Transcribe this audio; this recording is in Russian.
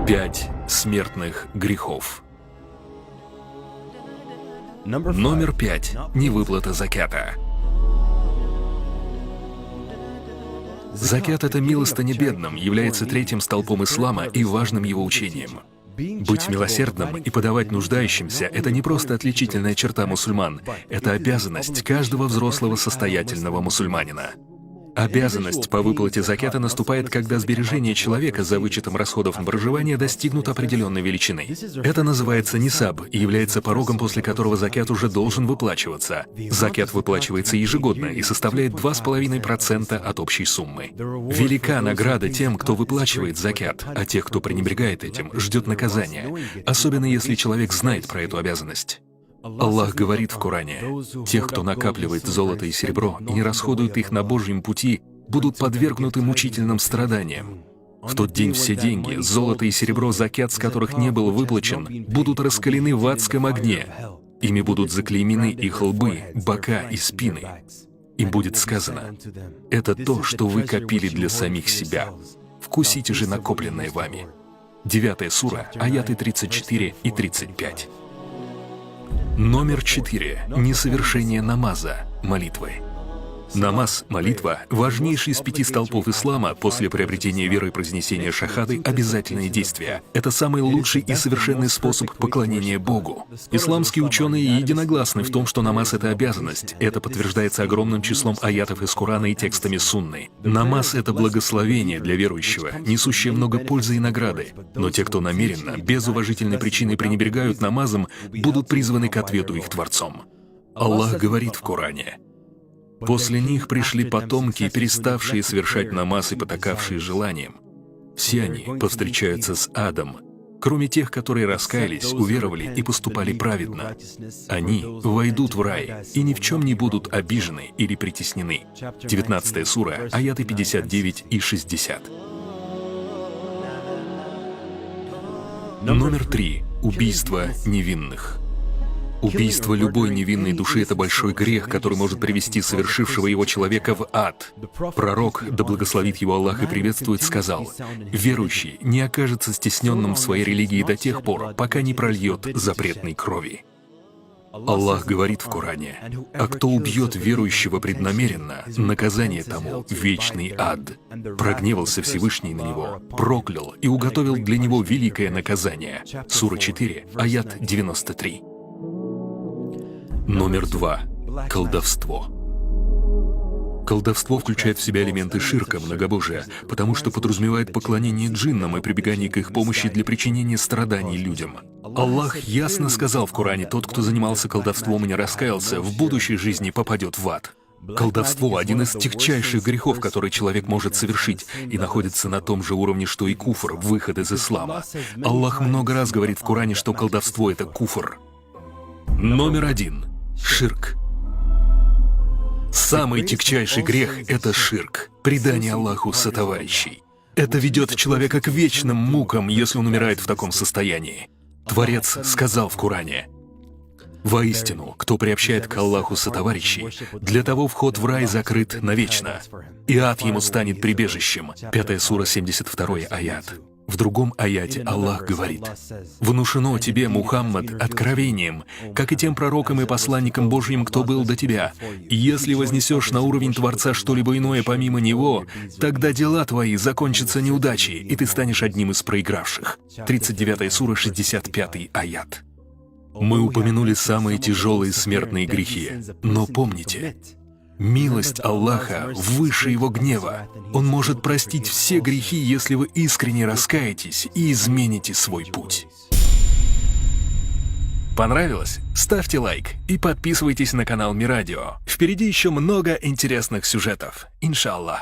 5 смертных грехов. Номер 5. Невыплата закята. Закят — это милостыня бедным, является третьим столпом ислама и важным его учением. Быть милосердным и подавать нуждающимся — это не просто отличительная черта мусульман, это обязанность каждого взрослого состоятельного мусульманина. Обязанность по выплате закята наступает, когда сбережения человека за вычетом расходов на проживание достигнут определенной величины. Это называется нисаб и является порогом, после которого закят уже должен выплачиваться. Закят выплачивается ежегодно и составляет 2,5% от общей суммы. Велика награда тем, кто выплачивает закят, а тех, кто пренебрегает этим, ждет наказание, особенно если человек знает про эту обязанность. Аллах говорит в Коране: «Тех, кто накапливает золото и серебро и не расходует их на Божьем пути, будут подвергнуты мучительным страданиям. В тот день все деньги, золото и серебро, закят с которых не был выплачен, будут раскалены в адском огне. Ими будут заклеймены их лбы, бока и спины. Им будет сказано: это то, что вы копили для самих себя. Вкусите же накопленное вами». 9 сура, аяты 34 и 35. Номер 4. Несовершение намаза, молитвы. Намаз, молитва, важнейший из 5 столпов ислама после приобретения веры и произнесения шахады, обязательное действие. Это самый лучший и совершенный способ поклонения Богу. Исламские ученые единогласны в том, что намаз — это обязанность. Это подтверждается огромным числом аятов из Корана и текстами сунны. Намаз — это благословение для верующего, несущее много пользы и награды. Но те, кто намеренно, без уважительной причины пренебрегают намазом, будут призваны к ответу их Творцом. Аллах говорит в Коране: «После них пришли потомки, переставшие совершать намаз и потакавшие желанием. Все они повстречаются с адом, кроме тех, которые раскаялись, уверовали и поступали праведно. Они войдут в рай и ни в чем не будут обижены или притеснены». 19 сура, аяты 59 и 60. Номер 3. Убийство невинных. Убийство любой невинной души — это большой грех, который может привести совершившего его человека в ад. Пророк, да благословит его Аллах и приветствует, сказал: «Верующий не окажется стесненным в своей религии до тех пор, пока не прольет запретной крови». Аллах говорит в Коране: «А кто убьет верующего преднамеренно, наказание тому — вечный ад. Прогневался Всевышний на него, проклял и уготовил для него великое наказание». Сура 4, аят 93. Номер 2. Колдовство. Колдовство включает в себя элементы ширка, многобожия, потому что подразумевает поклонение джиннам и прибегание к их помощи для причинения страданий людям. Аллах ясно сказал в Коране: «Тот, кто занимался колдовством и не раскаялся, в будущей жизни попадет в ад». Колдовство — один из тягчайших грехов, который человек может совершить, и находится на том же уровне, что и куфр, выход из ислама. Аллах много раз говорит в Коране, что колдовство — это куфр. Номер 1. Ширк. Самый тягчайший грех — это ширк, предание Аллаху сотоварищей. Это ведет человека к вечным мукам, если он умирает в таком состоянии. Творец сказал в Коране: «Воистину, кто приобщает к Аллаху сотоварищей, для того вход в рай закрыт навечно, и ад ему станет прибежищем». 5 сура, 72 аят. В другом аяте Аллах говорит: «Внушено тебе, Мухаммад, откровением, как и тем пророкам и посланникам Божьим, кто был до тебя. И если вознесешь на уровень Творца что-либо иное помимо Него, тогда дела твои закончатся неудачей, и ты станешь одним из проигравших». 39 сура, 65 аят. Мы упомянули самые тяжелые смертные грехи, но помните, милость Аллаха выше Его гнева. Он может простить все грехи, если вы искренне раскаетесь и измените свой путь. Понравилось? Ставьте лайк и подписывайтесь на канал Мирадио. Впереди еще много интересных сюжетов, иншаллах.